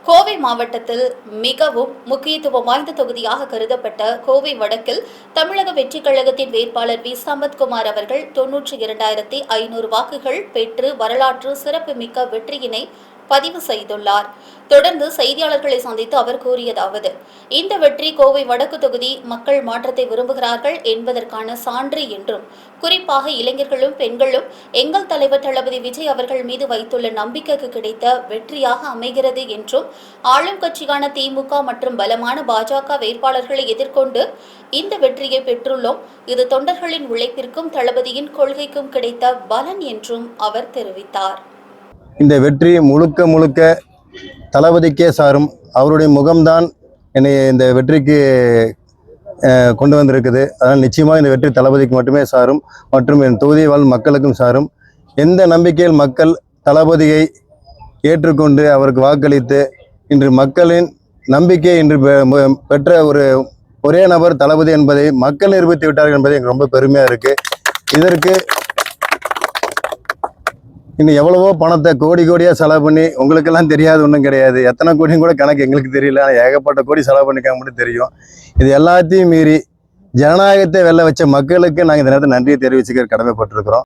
கோவை மாவட்டத்தில் மிகவும் முக்கியத்துவம் வாய்ந்த தொகுதியாக கருதப்பட்ட கோவை வடக்கில் தமிழக வெற்றிக் கழகத்தின் வேட்பாளர் வி சம்பத்குமார் அவர்கள் 92,500 வாக்குகள் பெற்று வரலாற்று சிறப்புமிக்க வெற்றியினை பதிவு செய்துள்ளார். தொடர்ந்து செய்தியாளர்களை சந்தித்து அவர் கூறியதாவது: இந்த வெற்றி கோவை வடக்கு தொகுதி மக்கள் மாற்றத்தை விரும்புகிறார்கள் என்பதற்கான சான்று என்றும், குறிப்பாக இளைஞர்களும் பெண்களும் எங்கள் தலைவர் தளபதி விஜய் அவர்கள் மீது வைத்துள்ள நம்பிக்கைக்கு கிடைத்த வெற்றியாக அமைகிறது என்றும், ஆளும் கட்சியான திமுக மற்றும் பலமான பாஜக வேட்பாளர்களை எதிர்கொண்டு இந்த வெற்றியை பெற்றுள்ளோம். இது தொண்டர்களின் உழைப்பிற்கும் தளபதியின் கொள்கைக்கும் கிடைத்த பலன் என்றும் அவர் தெரிவித்தார். இந்த வெற்றி முழுக்க முழுக்க தளபதிக்கே சாரும். அவருடைய முகம்தான் என்னை இந்த வெற்றிக்கு கொண்டு வந்திருக்குது. அதனால் நிச்சயமாக இந்த வெற்றி தளபதிக்கு மட்டுமே சாரும் மற்றும் என் தொகுதி வாழ் மக்களுக்கும் சாரும். எந்த நம்பிக்கையில் மக்கள் தளபதியை ஏற்றுக்கொண்டு அவருக்கு வாக்களித்து இன்று மக்களின் நம்பிக்கை இன்று பெற்ற ஒரே நபர் தளபதி என்பதை மக்கள் நிரூபித்து விட்டார்கள் என்பது எனக்கு ரொம்ப பெருமையாக இருக்குது. இதற்கு இன்னும் எவ்வளவோ பணத்தை கோடியாக செலவு பண்ணி, உங்களுக்கெல்லாம் தெரியாது ஒன்றும் கிடையாது, எத்தனை கோடியும் கூட கணக்கு எங்களுக்கு தெரியல, ஆனால் ஏகப்பட்ட கோடி செலவு பண்ணிக்காங்க மட்டும் தெரியும். இது எல்லாத்தையும் மீறி ஜனநாயகத்தை வெல்ல வச்ச மக்களுக்கு நாங்கள் இந்த நேரத்தில் நன்றியை தெரிவிச்சுக்க கடமைப்பட்டிருக்கிறோம்.